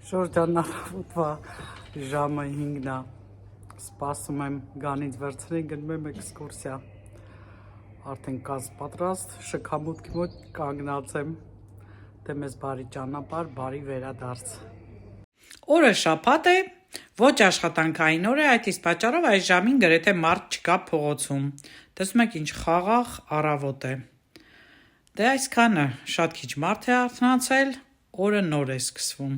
Շրջանն առավոտվա ժամը 5-ն է, սպասում եմ գանից վերցնեն, գնում եմ էքսկուրսիա, արդեն կազ պատրաստ, շքամուտքի մոտ կանգնած եմ, թե մեզ բարի ճանապարհ, բարի վերադարձ։ Օրը շաբաթ է, ոչ աշխատանքային օր է, այդ իսկ պատճառով այս ժամին գրեթե մարդ չկա փողոցում, տեսնում եք ինչ խաղաղ առավոտ է։ Դե այսքանը, շատ քիչ մարդ է արթնացել, օրը նոր է սկսվում։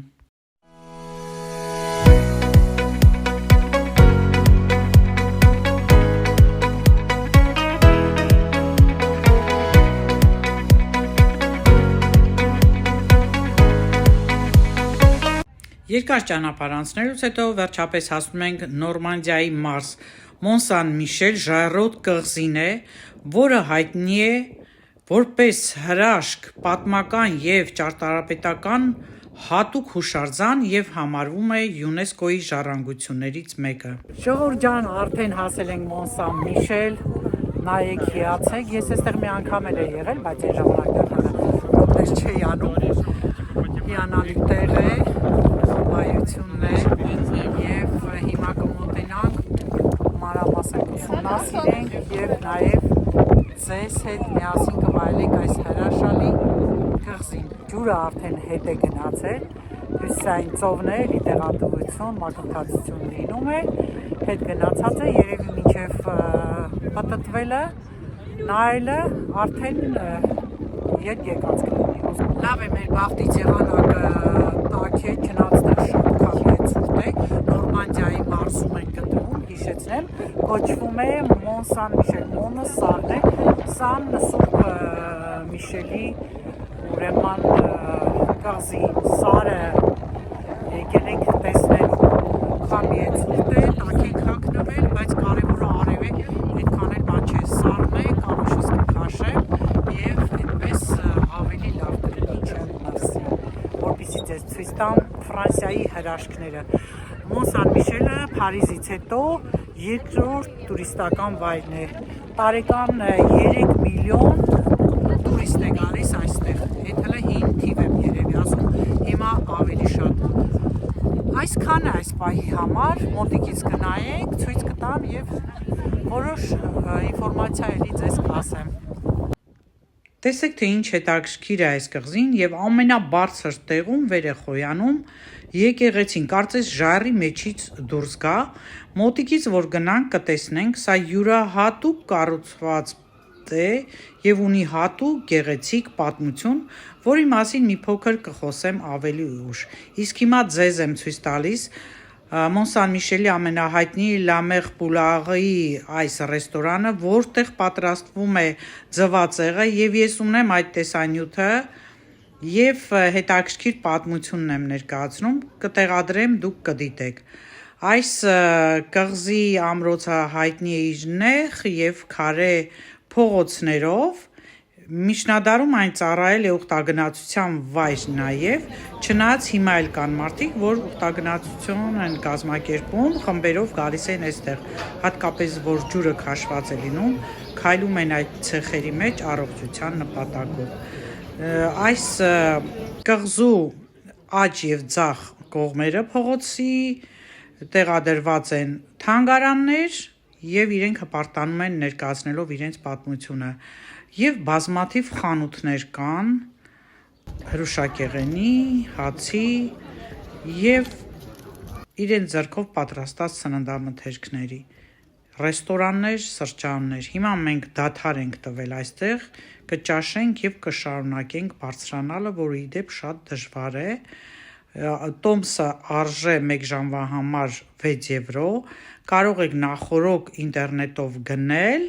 Երկար ճանապարհ անցնելուց հետո վերջապես հասնում ենք Նորմանդիայի մարզ։ Մոն Սան Միշել ժայռոտ կղզին է, որը հայտնի է որպես հրաշք, պատմական և ճարտարապետական հատուկ հուշարձան և համարվում է ՅՈՒՆԵՍԿՕ-ի ժառանգություններից մեկը։ Ժողովուրդ ջան, արդեն հասել ենք Մոն Սան Միշել, նայեք, հիացեք, ես այստեղ մի անգամ էլ եմ եղել, բայց այն ժամանակ դեռ չէի անում, հիանալի տեղ է, վայությունն է և հիմա կմոտենանք մանրամասն ուսումնասիրենք և նաև ձեզ հետ միասին կվայելենք այս հրաշալի կղզին։ Ջուրը արդեն հետ է գնացել, հյուսիսային ծովն է, էլի տեղատվություն, մակընթացություն լինում է, հետ գնացած է, երևի մինչև պտտվելը, նայելը արդեն ետ եկած կլինի։ Լավ է, մեր բախտից եղանակը տաք է, չնայած դեռ շատ քամի է ցուրտ է, Նորմանդիայի մարզում ենք գտնվում, հիշեցնեմ, կոչվում է Մոն Սան Միշել, Մոնը Սանն է, Սան Սուրբ Միշելի ուրեմն կղզի սարը եկել ենք տեսնելու, քամի է ցուրտ է, տաք ենք հագնվել, բայց կարևորը արև է, այդքան էլ բան չէ, սարն է, կարոշս կքաշեմ և այդպես ավելի լավ կլինի չեմ նրսի, որպեսզի ձեզ ցույց տամ Ֆրանսիայի հրաշքները։ Մոն Սան Միշելը Փարիզից հետո երկրորդ տուրիստական վայրն է, տարեկան 3 միլիոն տուրիստ է գալիս այստեղ, այդ հələ հին թիվ եմ երևի ասում, հիմա ավելի շատ։ Այսքանը այս պահի համար, մոտիկից կնայենք, ցույց կտամ և որոշ ինֆորմացիա էլի ձեզ կասեմ։ Տեսեք, թե ինչ հետաքրքիր է այս կղզին և ամենաբարձր տեղում վեր է խոյանում եկեղեցին, կարծես ժայռի մեջից դուրս գա, մոտիկից որ գնանք կտեսնենք, սա յուրահատուկ կառուցված է և ունի հատուկ գեղեցիկ պատմություն, որի մասին մի փոքր կխոսեմ ավելի ուշ։ Իսկ հիմա ձեզ եմ ցույց տալիս Մոն Սան Միշելի ամենահայտնի Լա Մեր Պուլարի այս ռեստորանը, որտեղ պատրաստվում է ձվածեղը և ես ունեմ այդ տեսանյութը և հետաքրքիր պատմությունն եմ ներկայացնում, կտեղադրեմ, դուք կդիտեք։ Այս կղզի ամրոցը հայտնի է իր նեղ և քարե փողոցներով, միջնադարում այն ծառայել է ուխտագնացության վայր նաև, չնայած հիմա էլ կան մարդիկ, որ ուխտագնացություն են կազմակերպում, խմբերով գալիս են այստեղ, հատկապես որ ջուրը քաշված է լինում, քայլում են այդ ցեխերի մեջ առողջության նպատակով։ Այս կղզու աջ և ձախ կողմերը փողոցի տեղադրված են թանգարաններ և իրենք հպարտանում են ներկայացնելով իրենց պատմությունը և բազմաթիվ խանութներ կան, հրուշակեղենի, հացի և իրենց ձեռքով պատրաստած սննդամթերքների, ռեստորաններ, սրճարաններ։ Հիմա մենք դադար ենք տվել այստեղ, կճաշենք և կշարունակենք բարձրանալը, որը ի դեպ շատ դժվար է։ Տոմսը արժե 1 ժամվա համար 6 եվրո, կարող եք նախօրոք ինտերնետով գնել,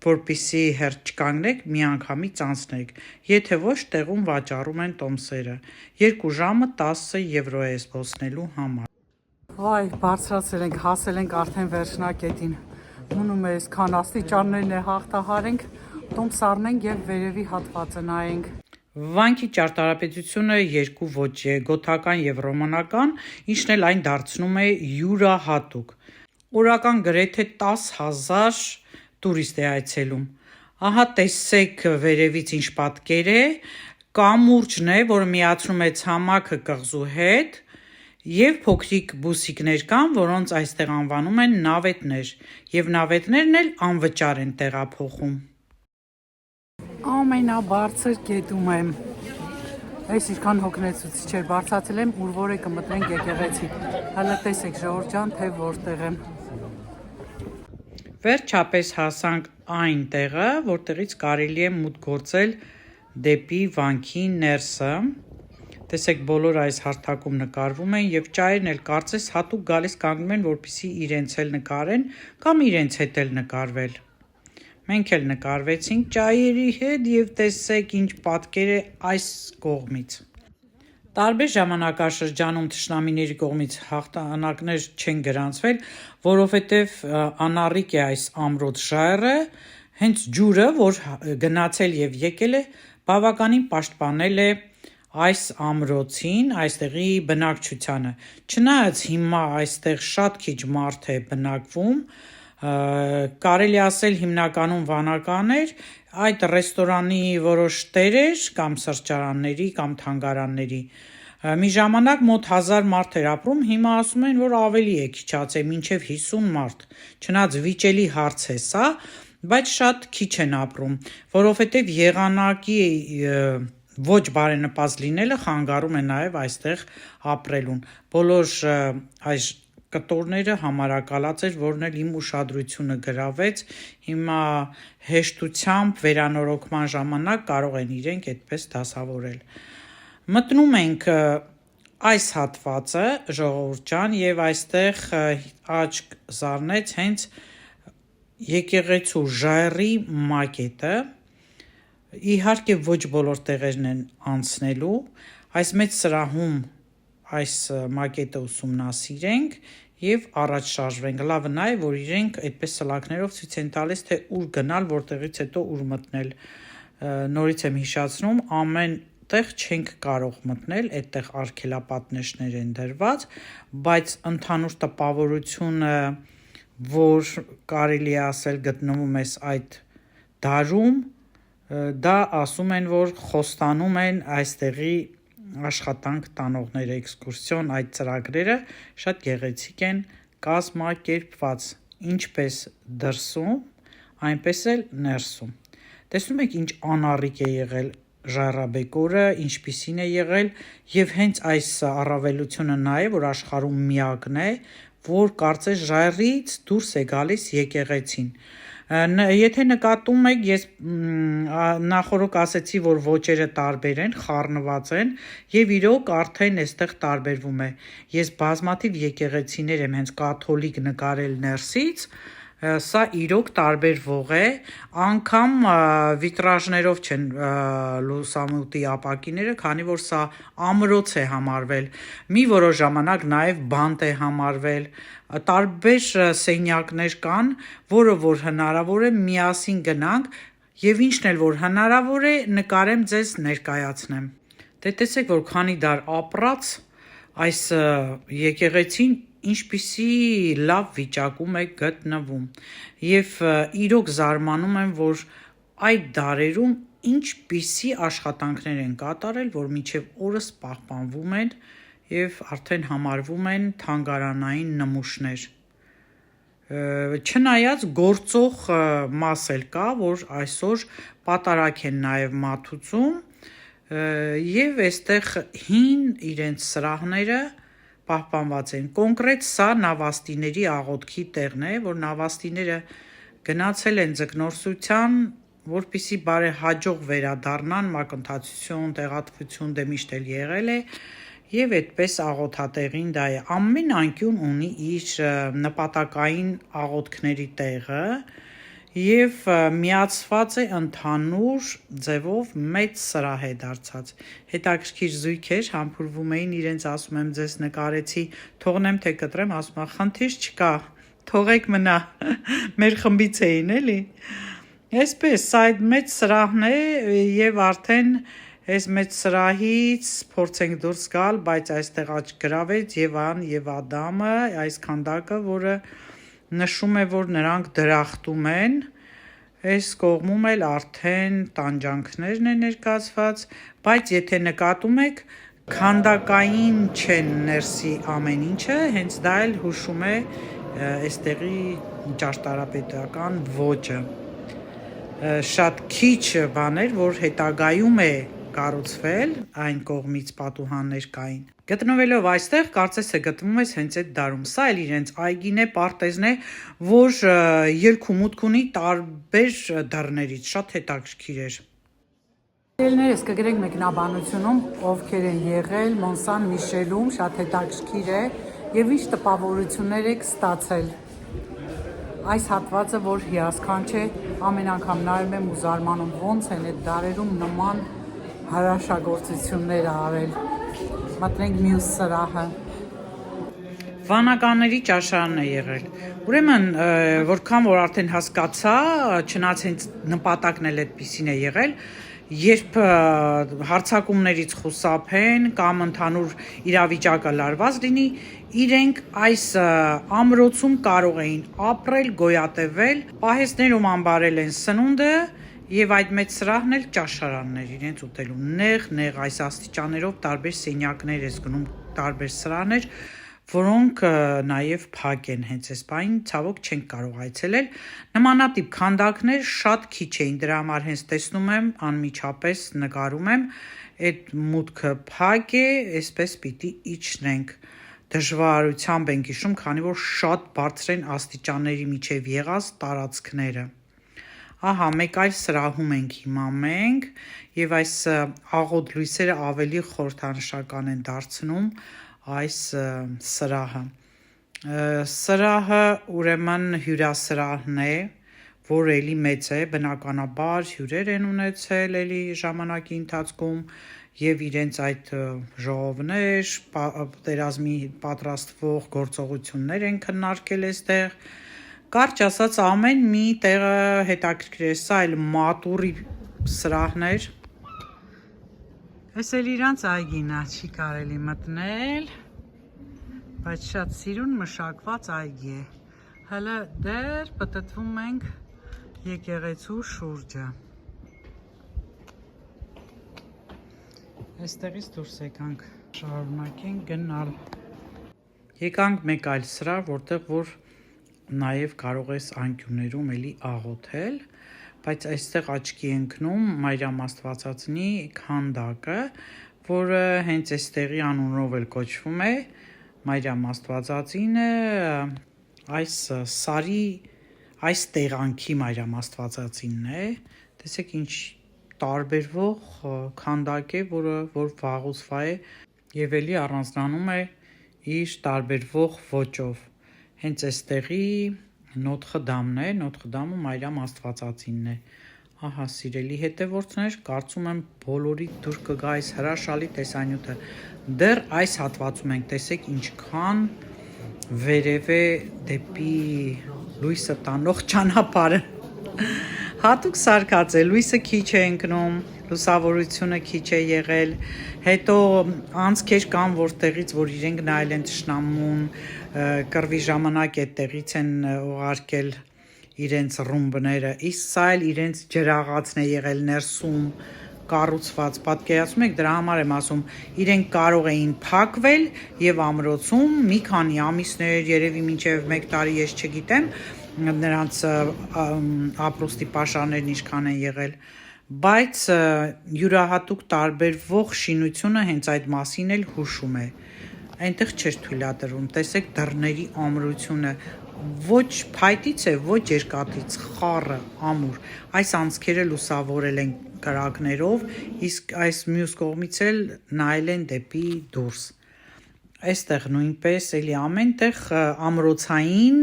որպեսզի հերթ չկանգնեք, միանգամից անցնեք, եթե ոչ տեղում վաճառում են տոմսերը, 2 ժամը 10 եվրո է զբոսնելու համար։ Վայ, բարձրացել ենք, հասել ենք արդեն վերջնակետին, մնում է այսքան աստիճաններն է հաղթահարենք, տոմս առնենք և վերևի հատվածը նայենք։ Վանքի ճարտարապետությունը 2 ոճ է, գոթական և ռոմանական, ինչն էլ այն դարձնում է յուրահատուկ։ Օրական գրեթե 10,000 տուրիստ է այցելում։ Ահա տեսեք վերևից ինչ պատկեր է, կամուրջն է, որը միացնում է ցամաքը կղզու հետ Եվ փոքրիկ բուսիկներ կան, որոնց այստեղ անվանում են նավետներ, եւ նավետներն էլ անվճար են տեղափոխում։ Ամենաբարձր գետում եմ։ Այս ինչքան հոգնեցուցիչ էր, բարձրացել եմ, ուր որ է կմտնենք եկեղեցի։ Հələ տեսեք ժողովուրդ ջան, թե որտեղ եմ։ Վերջապես հասանք այն տեղը, որտեղից կարելի է մուտք գործել դեպի վանքի ներսը։ Տեսեք, բոլոր այս հարթակում նկարվում են եւ ճայերն էլ կարծես հատուկ գալիս կանգնում են, որպեսզի իրենց էլ նկարեն կամ իրենց հետ էլ նկարվել։ Մենք էլ նկարվեցինք ճայերի հետ եւ տեսեք ինչ պատկեր է այս կողմից։ Տարբեր ժամանակաշրջանում թշնամիների կողմից հաղթանակներ չեն գրանցվել, որովհետև անառիկ է այս ամրոց ժայռը, հենց ջուրը, որ գնացել եւ եկել է, բավականին պաշտպանել է այս ամրոցին, այստեղի բնակչությանը։ Չնայած հիմա այստեղ շատ քիչ մարդ է բնակվում, կարելի ասել հիմնականում վանականներ, այդ ռեստորանի որոշ տերեր կամ սրճարանների կամ թանգարանների։ Մի ժամանակ մոտ 1000 մարդ էր ապրում, հիմա ասում են, որ ավելի է քիչացել, մինչև 50 մարդ։ Չնայած վիճելի հարց է սա, բայց շատ քիչ են ապրում, որովհետև եղանակի ոչ բարենպաստ լինելը խանգարում է նաև այստեղ ապրելուն։ Բոլոր այս կտորները համարակալած էր, որն էլ իմ ուշադրությունը գրավեց, հիմա հեշտությամբ վերանորոգման ժամանակ կարող են իրենք այդպես դասավորել։ Մտնում ենք այս հատվածը, ժողովուրդ ջան, եւ այստեղ աչք զարնեց հենց եկեղեցու ժայռի մակետը, իհարկե ոչ բոլոր տեղերն են անցնելու, այս մեծ սրահում այս մակետը ուսումնասիրենք եւ առաջ շարժվենք։ Լավը նա է, որ իրենք այդպես սլաքներով ցույց են տալիս, թե ուր գնալ, որտեղից հետո ուր մտնել։ Նորից եմ հիշացնում, ամեն տեղ չենք կարող մտնել, այդտեղ արգելապատնեշներ են դրված, բայց ընդհանուր տպավորությունը, որ կարելի է ասել գտնվում ես այդ դարում, դա ասում են, որ խոստանում են այստեղի աշխատանք տանողները, էքսկուրսիոն այդ ծրագրերը շատ գեղեցիկ են կազմակերպված, ինչպես դրսում, այնպես էլ ներսում։ Տեսնում եք ինչ անառիկ է եղել ժայռաբեկորը, ինչպիսին է եղել եւ հենց այս առավելությունը նա է, որ աշխարհում միակն է, որ կարծես ժայռից դուրս է գալիս եկեղեցին։ Եթե նկատում եք, ես նախորդ ասեցի, որ ոճերը տարբեր են, խառնված են եւ իրոք արդեն այստեղ տարբերվում է։ Ես բազմաթիվ եկեղեցիներ եմ հենց կաթոլիկ նկարել ներսից, սա իրոք տարբերվող է, անգամ վիտրաժներով չեն լուսամուտի ապակիները, քանի որ սա ամրոց է համարվել, մի որոշ ժամանակ նաև բանտ է համարվել, տարբեր սենյակներ կան, որը որ հնարավոր է միասին գնանք եւ ինչն էլ որ հնարավոր է նկարեմ ձեզ ներկայացնեմ։ Դե տեսեք, որ քանի դար ապրած այս եկեղեցին ինչպիսի լավ վիճակում է գտնվում եւ իրոք զարմանում եմ, որ այդ դարերում ինչպիսի աշխատանքներ են կատարել, որ մինչեւ օրս պահպանվում են եւ արդեն համարվում են թանգարանային նմուշներ։ Չնայած գործող մաս էլ կա, որ այսօր պատարակ են նաեւ մատուցում եւ այստեղ հին իրենց սրահները պահպանված են։ Կոնկրետ սա նավաստիների աղոթքի տեղն է, որ նավաստիները գնացել են ձկնորսության, որպեսզի բարեհաջող վերադառնան, մակընթացություն, տեղատվություն դե միշտ էլ եղել է, եւ այդպես աղոթատեղին դա է։ Ամեն անկյուն ունի իր նպատակային աղոթքների տեղը եւ միացված է ընդհանուր ձևով մեծ սրահ է դարձած։ Հետաքրքիր զույգ էր, համբուրվում էին, իրենց ասում եմ ձեզ նկարեցի, թողնեմ թե կտրեմ, ասում եմ խնդիր չկա, թողեք մնա, մեր խմբից էին էլի։ Այսպես սա այդ մեծ սրահն է եւ արդեն այս մեծ սրահից փորձենք դուրս գալ, բայց այստեղ աչք գրավեց Եվան եւ Ադամը, այս քանդակը, որը նշում է, որ նրանք դրախտում են, այս կողմում էլ արդեն տանջանքներն են ներկայացված, բայց եթե նկատում եք, Քանդակային չեն ներսի ամեն ինչը, հենց դա էլ հուշում է այստեղի ճարտարապետական ոճը։ Շատ քիչ բաներ, որ հետագայում է կառուցվել, այն կողմից պատուհաններ կային։ Գտնվելով այստեղ, կարծես թե գտնվում ես հենց այդ դարում։ Սա էլ իրենց այգին է, պարտեզն է, որ ելք ու մուտք ունի տարբեր դռներից, շատ հետաքրքիր էր։ Ելներս կգրենք մեկնաբանությունում, ովքեր են եղել Մոնսան Միշելում, շատ հետաքրքիր է, եւ ինչ տպավորություններ եք ստացել։ Այս հատվածը, որ հիասքանչ է, ամեն անգամ նայում եմ ու զարմանում, ոնց են այդ դարերում նման հրաշագործություններ արել։ Մտնենք մյուս սրահը։ Վանականների ճաշարանն է եղել։ Ուրեմն, որքան որ արդեն հասկացա, չնայած հենց նպատակն էլ այդպիսին է եղել, երբ հարձակումներից խուսափեն կամ ընդհանուր իրավիճակը լարված լինի, իրենք այս ամրոցում կարող էին ապրել, գոյատևել, պահեստներում անբարել են սնունդը եւ այդ մեծ սրահն էլ ճաշարաններ իրենց ուտելու։ Նեղ այս աստիճաներով տարբեր սենյակներ ես գնում, տարբեր սրահներ, որոնք նաև փակ են հենց այս պահին, ցավոք չենք կարող այցելել։ Նմանատիպ քանդակներ շատ քիչ էին, դրա համար հենց տեսնում եմ, անմիջապես նկարում եմ, այդ մուտքը փակ է, այսպես պիտի իջնենք։ Դժվարությամբ ենք իջնում, քանի որ շատ բարձր են աստիճանների միջև եղած տարածքները։ Ահա, մեկ այլ սրահում ենք հիմա մենք, եւ այս աղոտ լույսերը ավելի խորհրդանշական են դարձնում այս սրահը։ Սրահը ուրեմն հյուրասրահն է, որ էլի մեծ է, բնականաբար հյուրեր են ունեցել էլի ժամանակի ընթացքում եւ իրենց այդ ժողովներ, պատերազմի պատրաստվող գործողություններ են քննարկել այստեղ։ Կարճ ասած, ամեն մի տեղը հետաքրքիր է, սա էլ մատուրի սրահն էր։ Այս էլ իրանց այգին է, չի կարելի մտնել, բայց շատ սիրուն մշակված այգի է։ Հələ դեռ պտտվում ենք եկեղեցու շուրջը։ Այստեղից դուրս եկանք, շարունակենք գնալ։ Եկանք մեկ այլ սրահ, որտեղ որ նաև կարող ես անկյուններում էլի աղոթել, բայց այստեղ աչքի ընկնում Մարիամ Աստվածածնի քանդակը, որը հենց այստեղի անունով էլ կոչվում է Մարիամ Աստվածածինը, այս սարի, այս տեղանքի Մարիամ Աստվածածինն է, տեսեք ինչ տարբերվող քանդակ է, որ վաղուց է եւ էլի առանձնանում է իր տարբերվող ոճով։ Հենց այստեղի Նոթրը Դամն է, Նոթրը Դամը Մարիամ Աստվածածինն է։ Ահա, սիրելի հետևորդներ, կարծում եմ բոլորի դուր կգա այս հրաշալի տեսանյութը։ Դեռ այս հատվածում ենք, տեսեք ինչքան վերև է դեպի լույսը տանող ճանապարհը։ Հատուկ սարքած է, լույսը քիչ է ընկնում, լուսավորությունը քիչ է եղել, հետո անցքեր կան որտեղից, որ իրենք նայել են թշնամուն, կռվի ժամանակ այդտեղից են ուղարկել իրենց ռումբները, իսկ սա էլ իրենց ջրաղացն է եղել ներսում կառուցված, պատկերացնում եք, դրա համար եմ ասում, իրենք կարող էին փակվել եւ ամրոցում մի քանի ամիսներ, երևի մինչեւ 1 տարի, ես չգիտեմ, նրանց ապրոստի պաշարներն ինչքան են եղել, բայց յուրահատուկ տարբերվող շինությունը հենց այդ մասին էլ հուշում է։ Այնտեղ չէր թույլատրվում, տեսեք դռների ամրությունը, ոչ փայտից է, ոչ երկաթից, խառը, ամուր։ Այս անցքերը լուսավորել են կրակներով, իսկ այս մյուս կողմից էլ նայել են դեպի դուրս։ Այստեղ նույնպես էլի ամենտեղ ամրոցային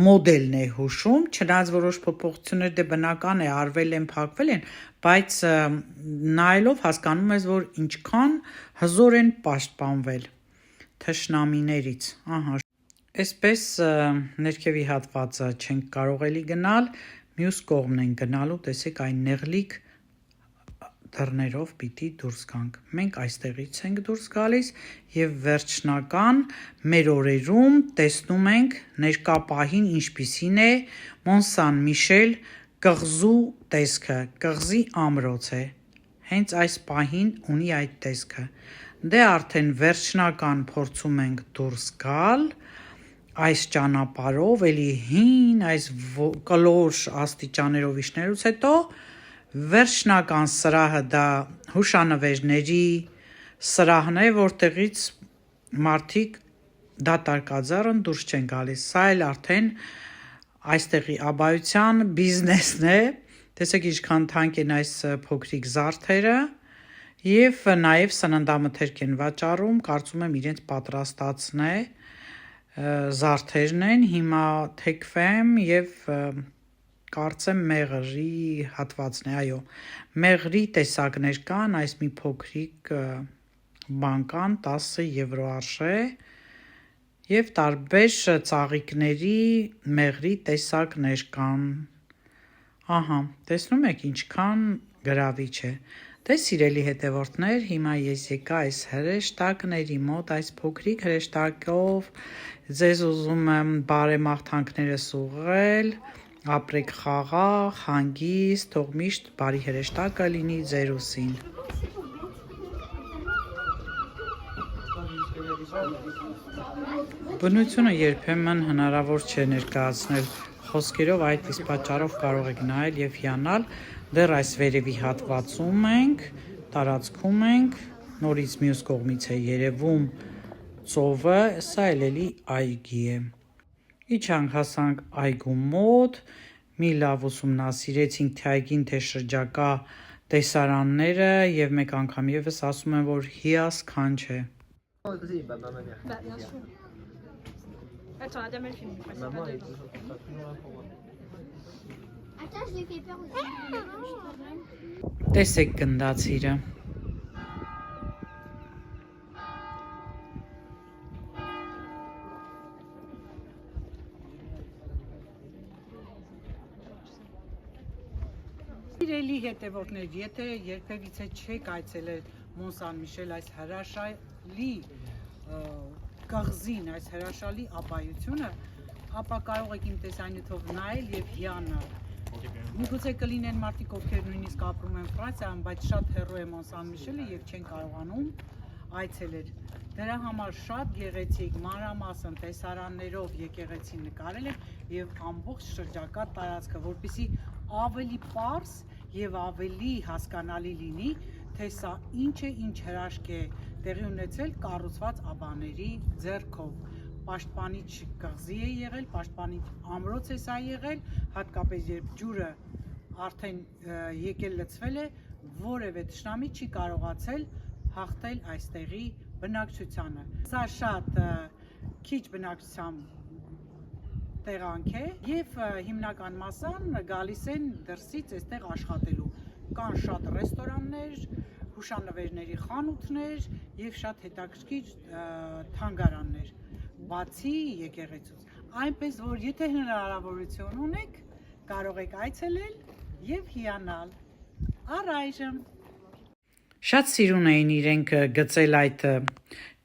մոդելն է հուշում, չնայած որոշ փոփոխություններ դե բնական է, արվել են, փակվել են, բայց նայելով հասկանում ես, որ ինչքան հզոր են պաշտպանվել թշնամիներից։ Ահա, այսպես ներքևի հատվածը չենք կարող էլի գնալ, մյուս կողմն են գնալու, տեսեք այն նեղլիկ դռներով պիտի դուրս գանք։ Մենք այստեղից ենք դուրս գալիս եւ վերջնական մեր օրերում տեսնում ենք ներկա պահին ինչպիսին է Մոն Սան Միշել կղզու տեսքը, կղզի ամրոց է։ Հենց այս պահին ունի այդ տեսքը։ դե արդեն վերջնական փորձում ենք դուրս գալ այս ճանապարհով, էլի հին այս կլոր աստիճաներով իջնելուց հետո վերջնական սրահը դա հուշանվերների սրահն է, որտեղից մարդիկ դատարկաձառն դուրս չեն գալիս, սա էլ արդեն այստեղի աբայության բիզնեսն է, տեսեք ինչքան թանկ են այս փոքրիկ զարդերը եւ նաեւ սննդամթերք են վաճառում, կարծում եմ իրենց պատրաստածն է, զարդերն են, հիմա թեքվեմ եւ կարծեմ մեղրի հատվածն է, այո, մեղրի տեսակներ կան, այս մի փոքրիկ բան կան, 10 եվրո արժե եւ տարբեր ծաղիկների մեղրի տեսակներ կան, ահա, տեսնում եք ինչքան գրավիչ է, դե սիրելի հետևորդներ, հիմա ես եկա այս հրեշտակների մոտ, այս փոքրիկ հրեշտակով ձեզ ուզում եմ բարեմաղթանքներս ուղղել, ապրեք խաղաղ, հանգիստ, թող միշտ բարի հրեշտակը լինի ձեր ուսին։ Բնությունը երբեմն հնարավոր չէ ներկայացնել խոսքերով, այդ իսկ պատճառով կարող եք նայել եւ հիանալ, դեռ այս վերևի հատվածում ենք, տարածքում ենք, նորից մյուս կողմից է երևում ծովը, սա էլի այգի է։ Իջանք հասանք այգու մոտ, մի լավ ուսումնասիրեցինք թե այգին, թե շրջակա տեսարանները եւ մեկ անգամ եւս ասում եմ, որ հիասքանչ է։ Bien sûr. Attends, Adam, elle filme. Maman, elle Attends, je lui fais peur aussi. Տեսեք գնդացիրը։ Սիրելի հետևորդներ, եթե երբևիցե չեք այցելել Մոն Սան Միշել, այս հրաշալի կղզին, այս հրաշալի աբայությունը, ապա կարող եք իմ տեսանյութով նայել եւ հիանալ։ Միգուցե կլինեն մարդիկ, ովքեր նույնիսկ ապրում են Ֆրանսիայում, բայց շատ հեռու է Մոն Սան Միշելը եւ չեն կարողանում այցելել։ Դրա համար շատ գեղեցիկ մանրամասն տեսարաններով եկեղեցին նկարել են եւ ամբողջ շրջակա տարածքը, որպեսզի ավելի պարզ եւ ավելի հասկանալի լինի, թե սա ինչ է, ինչ հրաշք է տեղի ունեցել կառուցված աբաների ձեռքով։ Պաշտպանիչ կղզի է եղել, պաշտպանիչ ամրոց է սա եղել, հատկապես երբ ջուրը արդեն եկել լցվել է, որևէ թշնամի չի կարողացել հաղթել այստեղի բնակչությանը։ Սա շատ քիչ բնակչությամբ տեղանք է եւ հիմնական մասան գալիս են դրսից այստեղ աշխատելու։ Կան շատ ռեստորաններ, հուշանվերների խանութներ եւ շատ հետաքրքիր թանգարաններ, բացի եկեղեցուց։ Այնպես որ եթե հնարավորություն ունեք, կարող եք այցելել եւ հիանալ։ Առայժմ շատ սիրուն էին իրենք գծել այդ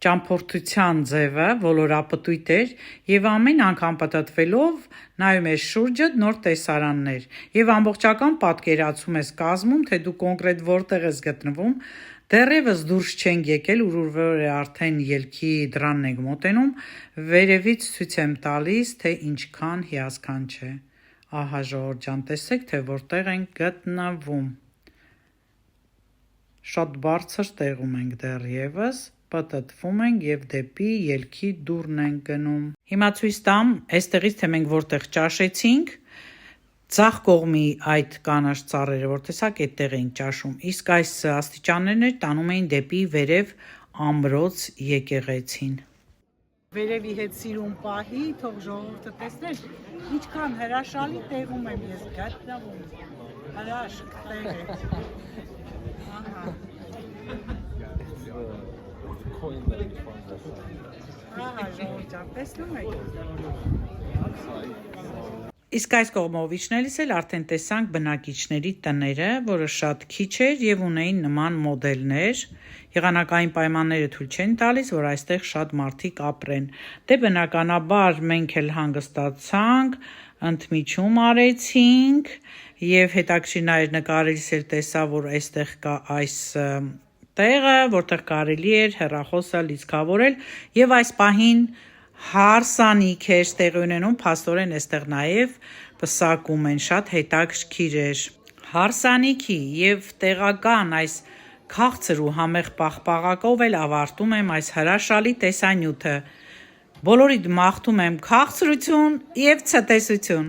ճամփորդության ձևը, ոլորապտույտ էր եւ ամեն անգամ պատտվելով նայում ես շուրջը նոր տեսարաններ եւ ամբողջական պատկերացում ես կազմում, թե դու կոնկրետ որտեղ ես գտնվում, դեռևս դուրս չենք եկել, որ արդեն ելքի դրանն ենք մոտենում, վերևից ցույց եմ տալիս, թե ինչքան հիասքանչ է։ Ահա ժողովուրդ ջան, տեսեք, թե որտեղ ենք գտնվում։ Շատ բարձր տեղում ենք դեռևս, պատտվում ենք եւ դեպի ելքի դուռն ենք գնում։ Հիմա ցույց տամ, այստեղից թե մենք որտեղ ճաշեցինք, ցախ կողմի այդ կանաչ ծառերը, որ տեսակ այդտեղ էին ճաշում, իսկ այս աստիճաններն տանում էին դեպի վերև ամրոց եկեղեցին։ Վերևի հետ սիրուն պահի, թող ժողովուրդը տեսներ, ինչքան հրաշալի տեղում եմ ես գտնվում։ Հրաշք տեղ է։ Ահա։ Ահա, ժողովուրդ ջան, տեսնում եք։ Իսկ այս կողմով իջնելիս էլ արդեն տեսանք բնակիչների տները, որը շատ քիչ էր եւ ունեին նման մոդելներ։ Եղանակային պայմանները թույլ չեն տալիս, որ այստեղ շատ մարդիկ ապրեն։ Դե բնականաբար մենք էլ հանգստացանք, ընդմիջում արեցինք եւ հետաքրքիր նայր նկարելիս էլ տեսա, որ այստեղ կա այս տեղը, որտեղ կարելի էր հեռախոսը լիցքավորել եւ այս պահին հարսանիք էր տեղի ունենում, փաստորեն այստեղ նաեւ պսակում են, շատ հետաքրքիր էր։ Հարսանիքի եւ տեղական այս քաղցր ու համեղ պաղպաղակով էլ ավարտում եմ այս հրաշալի տեսանյութը։ Բոլորիդ մաղթում եմ քաղցրություն եւ ցտեսություն։